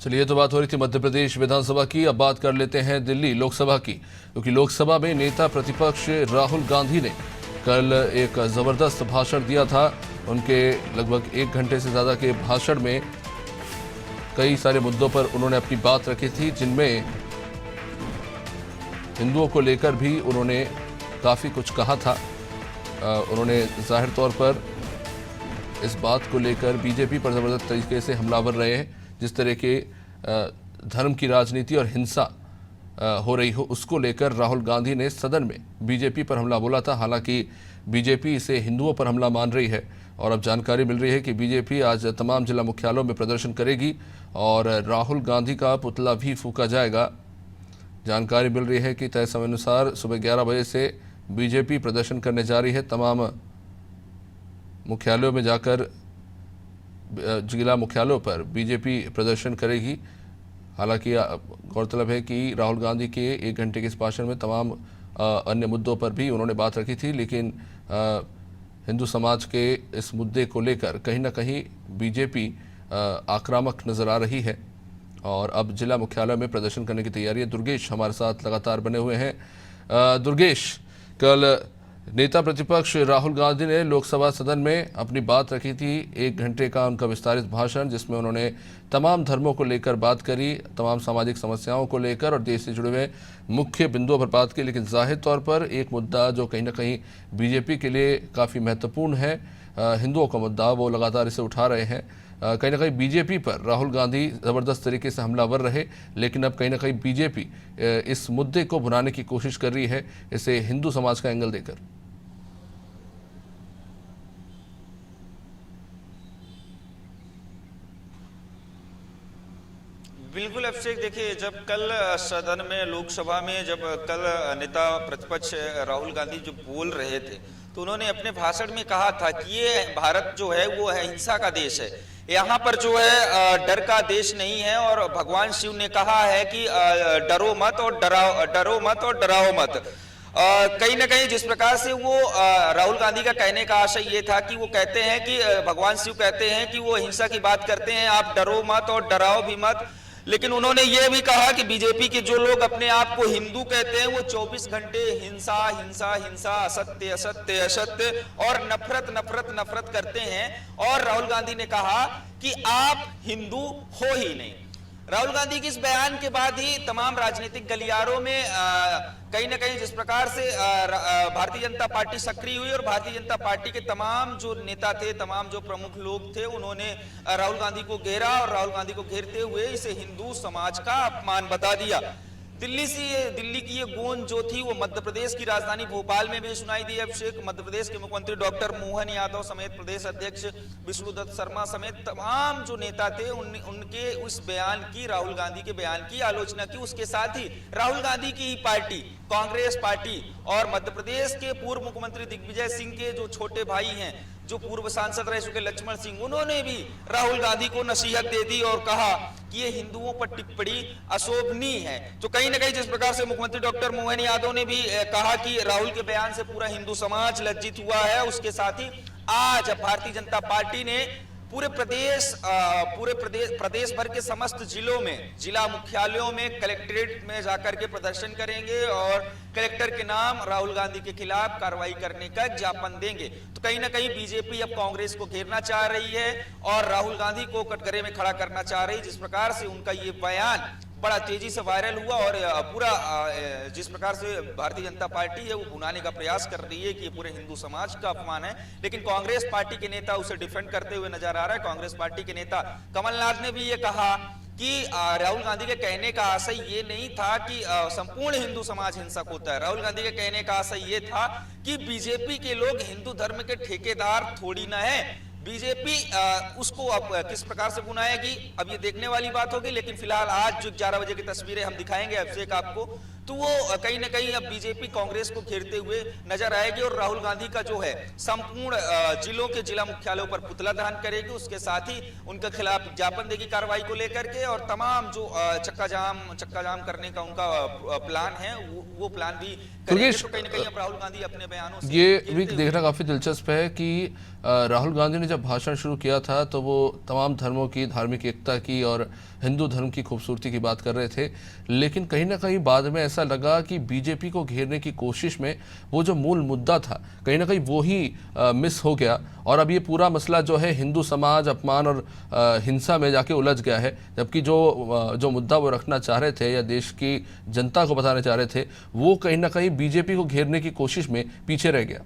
चलिए, तो बात हो रही थी मध्य प्रदेश विधानसभा की। अब बात कर लेते हैं दिल्ली लोकसभा की, क्योंकि लोकसभा में नेता प्रतिपक्ष राहुल गांधी ने कल एक जबरदस्त भाषण दिया था। उनके लगभग 1 घंटे से ज्यादा के भाषण में कई सारे मुद्दों पर उन्होंने अपनी बात रखी थी, जिनमें हिंदुओं को लेकर भी उन्होंने काफी कुछ कहा था। उन्होंने जाहिर तौर पर इस बात को लेकर बीजेपी पर जबरदस्त तरीके से हमलावर रहे हैं। जिस तरह के धर्म की राजनीति और हिंसा हो रही हो, उसको लेकर राहुल गांधी ने सदन में बीजेपी पर हमला बोला था। हालांकि बीजेपी इसे हिंदुओं पर हमला मान रही है और अब जानकारी मिल रही है कि बीजेपी आज तमाम जिला मुख्यालयों में प्रदर्शन करेगी और राहुल गांधी का पुतला भी फूंका जाएगा। जानकारी मिल रही है कि तय समय अनुसार सुबह 11 बजे से बीजेपी प्रदर्शन करने जा रही है। तमाम मुख्यालयों में जाकर जिला मुख्यालयों पर बीजेपी प्रदर्शन करेगी। हालांकि गौरतलब है कि राहुल गांधी के 1 घंटे के इस भाषण में तमाम अन्य मुद्दों पर भी उन्होंने बात रखी थी, लेकिन हिंदू समाज के इस मुद्दे को लेकर कहीं ना कहीं बीजेपी आक्रामक नजर आ रही है और अब जिला मुख्यालय में प्रदर्शन करने की तैयारी है। दुर्गेश हमारे साथ लगातार बने हुए हैं। दुर्गेश, कल नेता प्रतिपक्ष राहुल गांधी ने लोकसभा सदन में अपनी बात रखी थी। 1 घंटे का उनका विस्तारित भाषण, जिसमें उन्होंने तमाम धर्मों को लेकर बात करी, तमाम सामाजिक समस्याओं को लेकर और देश से जुड़े हुए मुख्य बिंदुओं पर बात की। लेकिन जाहिर तौर पर एक मुद्दा जो कहीं ना कहीं बीजेपी के लिए काफ़ी महत्वपूर्ण है, हिंदुओं का मुद्दा, वो लगातार इसे उठा रहे हैं। कहीं ना कहीं बीजेपी पर राहुल गांधी ज़बरदस्त तरीके से हमलावर रहे, लेकिन अब कहीं ना कहीं बीजेपी इस मुद्दे को भुनाने की कोशिश कर रही है, इसे हिंदू समाज का एंगल देकर। बिल्कुल अभिषेक, देखिए, जब कल सदन में लोकसभा में जब कल नेता प्रतिपक्ष राहुल गांधी जो बोल रहे थे, तो उन्होंने अपने भाषण में कहा था कि ये भारत जो है वो है हिंसा का देश है, यहाँ पर जो है डर का देश नहीं है। और भगवान शिव ने कहा है कि डरो मत और डराओ मत। कहीं ना कहीं जिस प्रकार से वो राहुल गांधी का कहने का आशय ये था कि वो कहते हैं कि भगवान शिव कहते हैं कि वो हिंसा की बात करते हैं, आप डरो मत और डराओ भी मत। लेकिन उन्होंने ये भी कहा कि बीजेपी के जो लोग अपने आप को हिंदू कहते हैं, वो 24 घंटे हिंसा हिंसा हिंसा, असत्य असत्य असत्य और नफरत करते हैं। और राहुल गांधी ने कहा कि आप हिंदू हो ही नहीं। राहुल गांधी के इस बयान के बाद ही तमाम राजनीतिक गलियारों में कहीं ना कहीं जिस प्रकार से भारतीय जनता पार्टी सक्रिय हुई और भारतीय जनता पार्टी के तमाम जो नेता थे, तमाम जो प्रमुख लोग थे, उन्होंने राहुल गांधी को घेरा और राहुल गांधी को घेरते हुए इसे हिंदू समाज का अपमान बता दिया। दिल्ली की ये गूंज जो थी वो मध्य प्रदेश की राजधानी भोपाल में भी सुनाई दी। अभिषेक, मध्य प्रदेश के मुख्यमंत्री डॉक्टर मोहन यादव समेत प्रदेश अध्यक्ष विष्णुदत्त शर्मा समेत तमाम जो नेता थे उनके उस बयान की, राहुल गांधी के बयान की आलोचना की। उसके साथ ही राहुल गांधी की पार्टी कांग्रेस पार्टी और मध्य प्रदेश के पूर्व मुख्यमंत्री दिग्विजय सिंह के जो छोटे भाई हैं, जो पूर्व सांसद रह चुके लक्ष्मण सिंह, उन्होंने भी राहुल गांधी को नसीहत दे दी और कहा कि ये हिंदुओं पर टिप्पणी अशोभनीय है। तो कहीं ना कहीं जिस प्रकार से मुख्यमंत्री डॉक्टर मोहन यादव ने भी कहा कि राहुल के बयान से पूरा हिंदू समाज लज्जित हुआ है, उसके साथ ही आज भारतीय जनता पार्टी ने पूरे प्रदेश भर के समस्त जिलों में, जिला मुख्यालयों में, कलेक्ट्रेट में जाकर के प्रदर्शन करेंगे और कलेक्टर के नाम राहुल गांधी के खिलाफ कार्रवाई करने का ज्ञापन देंगे। तो कहीं ना कहीं बीजेपी अब कांग्रेस को घेरना चाह रही है और राहुल गांधी को कटघरे में खड़ा करना चाह रही है। जिस प्रकार से उनका ये बयान बड़ा तेजी से वायरल हुआ और पूरा जिस प्रकार से भारतीय जनता पार्टी है वो भुनाने का प्रयास कर रही है कि ये पूरे हिंदू समाज का अपमान है, लेकिन कांग्रेस पार्टी के नेता उसे डिफेंड करते हुए नजर आ रहा है। कांग्रेस पार्टी के नेता कमलनाथ ने भी ये कहा कि राहुल गांधी के कहने का आशय ये नहीं था कि संपूर्ण हिंदू समाज हिंसक होता है। राहुल गांधी के कहने का आशय ये था कि बीजेपी के लोग हिंदू धर्म के ठेकेदार थोड़ी ना है। बीजेपी उसको अब किस प्रकार से बुनाएगी, अब ये देखने वाली बात होगी। लेकिन फिलहाल आज जो 11 बजे की तस्वीरें हम दिखाएंगे अभिषेक आपको, तो वो कहीं ना कहीं अब बीजेपी कांग्रेस को घेरते हुए नजर आएगी और राहुल गांधी का जो है संपूर्ण जिलों के जिला मुख्यालयों पर पुतला दहन करेगी। उसके साथ ही उनके खिलाफ ज्ञापन देगी कार्रवाई को लेकर के, और तमाम जो चक्का जाम करने का उनका प्लान है वो प्लान भी करेंगे। तो कहीं ना कहीं अब राहुल गांधी अपने बयानों से ये भी देखना काफी दिलचस्प है कि राहुल गांधी ने जब भाषण शुरू किया था तो वो तमाम धर्मों की, धार्मिक एकता की और हिंदू धर्म की खूबसूरती की बात कर रहे थे, लेकिन कहीं ना कहीं बाद में ऐसा लगा कि बीजेपी को घेरने की कोशिश में वो जो मूल मुद्दा था कहीं ना कहीं वो ही मिस हो गया, और अब ये पूरा मसला जो है हिंदू समाज अपमान और हिंसा में जाके उलझ गया है। जबकि जो मुद्दा वो रखना चाह रहे थे या देश की जनता को बताना चाह रहे थे, वो कहीं ना कहीं बीजेपी को घेरने की कोशिश में पीछे रह गया।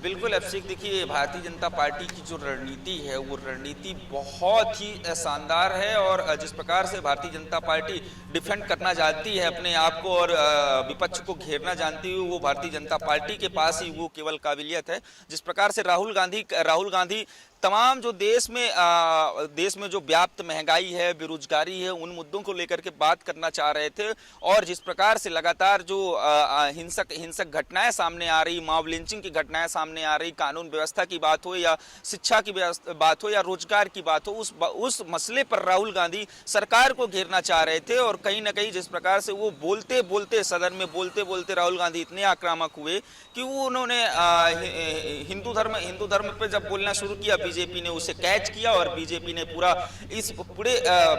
बिल्कुल अभिषेक, देखिए भारतीय जनता पार्टी की जो रणनीति है वो रणनीति बहुत ही शानदार है, और जिस प्रकार से भारतीय जनता पार्टी डिफेंड करना जानती है अपने आप को और विपक्ष को घेरना जानती है, वो भारतीय जनता पार्टी के पास ही वो केवल काबिलियत है। जिस प्रकार से राहुल गांधी तमाम जो देश में जो व्याप्त महंगाई है, बेरोजगारी है, उन मुद्दों को लेकर के बात करना चाह रहे थे, और जिस प्रकार से लगातार जो हिंसक घटनाएं सामने आ रही, मॉब लिंचिंग की घटनाएं सामने आ रही, कानून व्यवस्था की बात हो या शिक्षा की बात हो या रोजगार की बात हो, उस मसले पर राहुल गांधी सरकार को घेरना चाह रहे थे। और कहीं ना कहीं जिस प्रकार से वो बोलते सदन में बोलते राहुल गांधी इतने आक्रामक हुए कि वो उन्होंने हिंदू धर्म पर जब बोलना शुरू किया, बीजेपी ने उसे कैच किया और बीजेपी ने पूरे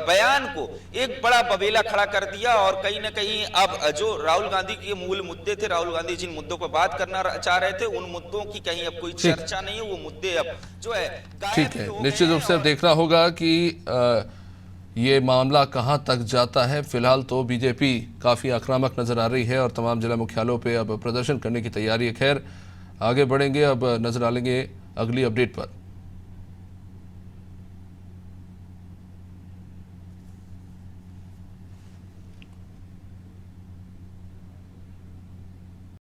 बयान को एक बड़ा बबेला खड़ा कर दिया। और कहीं ना कहीं अब जो राहुल गांधी के मूल मुद्दे थे, राहुल गांधी जिन मुद्दों पर बात करना चाह रहे थे, उन मुद्दों की कहीं अब कोई चर्चा नहीं है। वो मुद्दे अब जो है ठीक है, निश्चित रूप से अब देखना होगा कि ये मामला कहां तक जाता है। फिलहाल तो बीजेपी काफी आक्रामक नजर आ रही है और तमाम जिला मुख्यालयों पे अब प्रदर्शन करने की तैयारी है। खैर, आगे बढ़ेंगे, अब नजर डालेंगे अगली अपडेट पर।